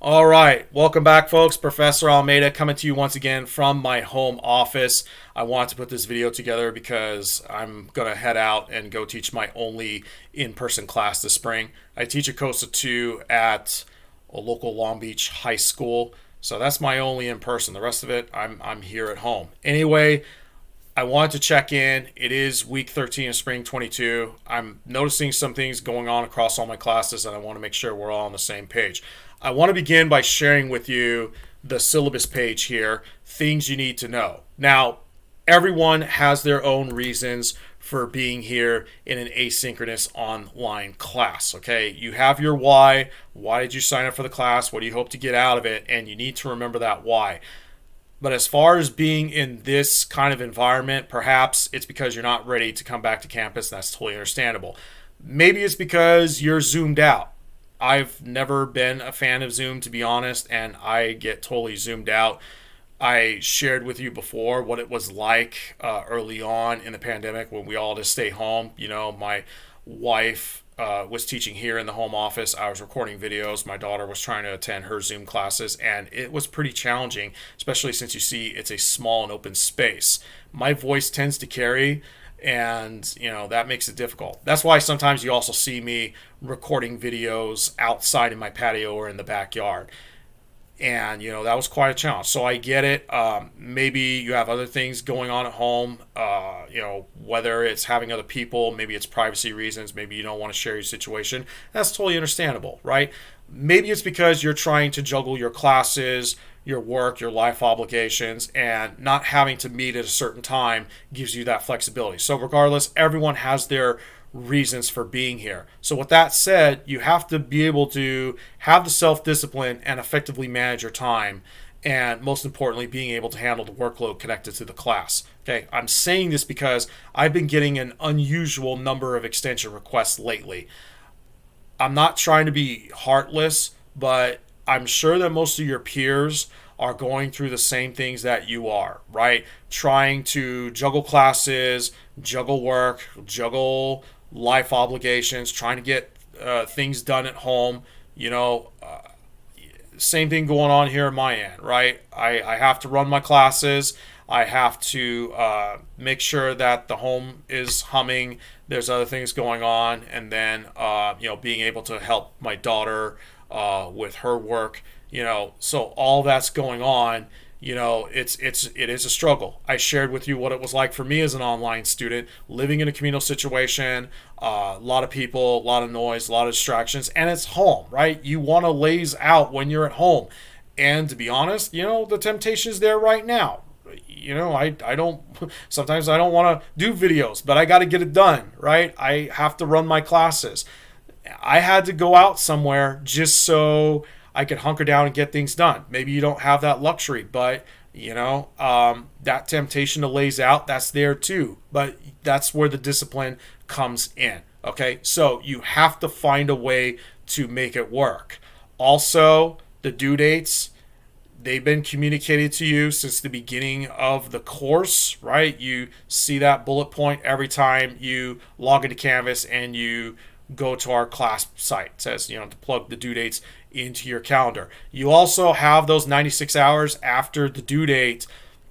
All right, welcome back, folks. Professor Almeida coming to you once again from my home office. I wanted to put this video together because I'm going to head out and go teach my only in-person class this spring. I teach a COSA 2 at a local Long Beach high school, so that's my only in-person. The rest of it, I'm here at home. Anyway, I wanted to check in. It is week 13 of spring 22. I'm noticing some things going on across all my classes, and I want to make sure we're all on the same page. I want to begin by sharing with you the syllabus page here, things you need to know. Now, everyone has their own reasons for being here in an asynchronous online class, okay? You have your why. Why did you sign up for the class? What do you hope to get out of it? And you need to remember that why. But as far as being in this kind of environment, perhaps it's because you're not ready to come back to campus. That's totally understandable. Maybe it's because you're zoomed out. I've never been a fan of Zoom, to be honest, and I get totally zoomed out. I shared with you before what it was like early on in the pandemic when we all just stay home. You know, my wife was teaching here in the home office. I was recording videos. My daughter was trying to attend her Zoom classes, and it was pretty challenging, especially since you see it's a small and open space. My voice tends to carry, and that makes it difficult. That's why sometimes you also see me recording videos outside in my patio or in the backyard, and that was quite a challenge. So I get it. Maybe you have other things going on at home, whether it's having other people, maybe it's privacy reasons, maybe you don't want to share your situation. That's totally understandable, right? Maybe it's because you're trying to juggle your classes, your work, your life obligations, and not having to meet at a certain time gives you that flexibility. So regardless, everyone has their reasons for being here. So with that said, you have to be able to have the self-discipline and effectively manage your time, and most importantly, being able to handle the workload connected to the class. Okay, I'm saying this because I've been getting an unusual number of extension requests lately. I'm not trying to be heartless, but I'm sure that most of your peers are going through the same things that you are, right? Trying to juggle classes, juggle work, juggle life obligations, trying to get things done at home. Same thing going on here on my end, right? I have to run my classes. I have to make sure that the home is humming. There's other things going on, and then being able to help my daughter with her work. So all that's going on. It is a struggle. I shared with you what it was like for me as an online student, living in a communal situation, a lot of people, a lot of noise, a lot of distractions, and it's home, right? You want to laze out when you're at home. And to be honest, the temptation is there right now. I don't, sometimes I don't want to do videos, but I got to get it done, right? I have to run my classes. I had to go out somewhere just so I could hunker down and get things done. Maybe you don't have that luxury, but that temptation to laze out, that's there too. But that's where the discipline comes in. Okay, so you have to find a way to make it work. Also, the due dates, they've been communicated to you since the beginning of the course, right? You see that bullet point every time you log into Canvas and you go to our class site. It says, to plug the due dates into your calendar. You also have those 96 hours after the due date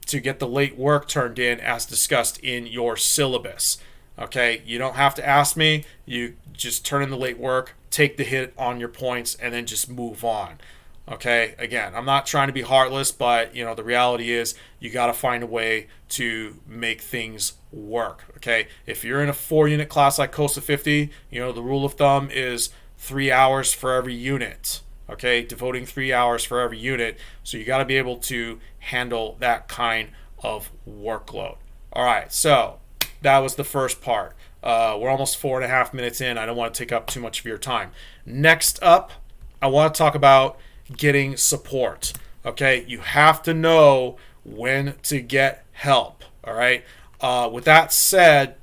to get the late work turned in as discussed in your syllabus. Okay, you don't have to ask me. You just turn in the late work, take the hit on your points, and then just move on. Okay, again, I'm not trying to be heartless, but the reality is you got to find a way to make things work. Okay, if you're in a 4-unit class like COSA 50, the rule of thumb is 3 hours for every unit. Okay, devoting 3 hours for every unit. So you got to be able to handle that kind of workload. All right, so that was the first part. We're almost 4.5 minutes in. I don't want to take up too much of your time. Next up, I want to talk about getting support. Okay, you have to know when to get help. All right, with that said,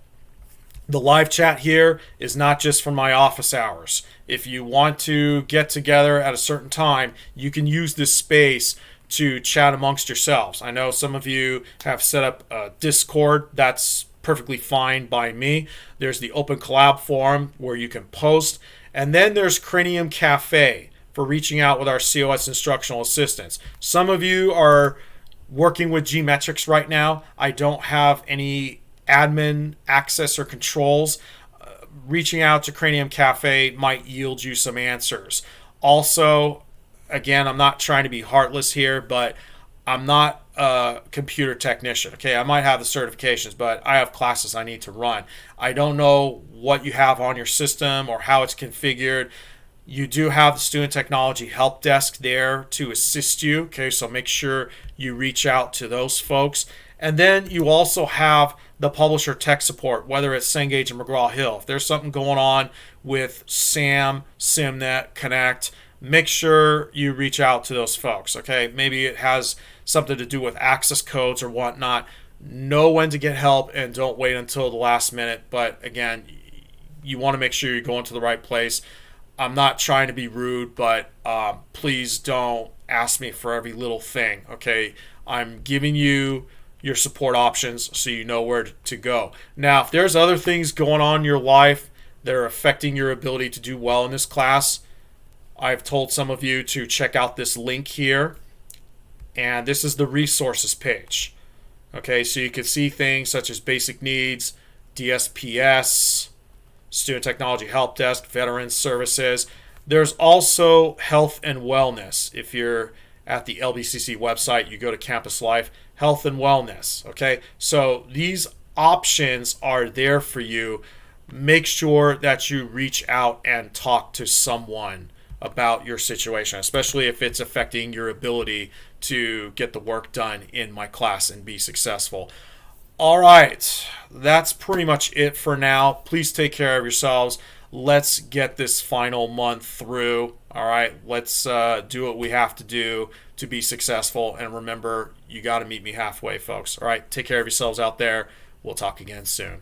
the live chat here is not just for my office hours. If you want to get together at a certain time, you can use this space to chat amongst yourselves. I know some of you have set up a Discord. That's perfectly fine by me. There's the Open Collab forum where you can post. And then there's Cranium Cafe for reaching out with our COS instructional assistants. Some of you are working with Gmetrics right now. I don't have any admin access or controls. Reaching out to Cranium Cafe might yield you some answers. Also, again, I'm not trying to be heartless here, but I'm not a computer technician. Okay, I might have the certifications, but I have classes I need to run. I don't know what you have on your system or how it's configured. You do have the Student Technology Help Desk there to assist you. Okay, so make sure you reach out to those folks. And then you also have the publisher tech support, whether it's Cengage and McGraw-Hill. If there's something going on with SAM, SIMnet, Connect, make sure you reach out to those folks. Okay, maybe it has something to do with access codes or whatnot. Know when to get help and don't wait until the last minute. But again, you want to make sure you're going to the right place. I'm not trying to be rude, but please don't ask me for every little thing. Okay, I'm giving you your support options so you know where to go. Now, if there's other things going on in your life that are affecting your ability to do well in this class, I've told some of you to check out this link here, and this is the resources page. Okay, so you can see things such as basic needs, DSPS, Student Technology Help Desk, Veterans Services. There's also health and wellness. If you're at the LBCC website, you go to Campus Life, health and wellness. Okay, so these options are there for you. Make sure that you reach out and talk to someone about your situation, especially if it's affecting your ability to get the work done in my class and be successful. All right, that's pretty much it for now. Please take care of yourselves. Let's get this final month through. All right, let's do what we have to do to be successful. And remember, you got to meet me halfway, folks. All right, take care of yourselves out there. We'll talk again soon.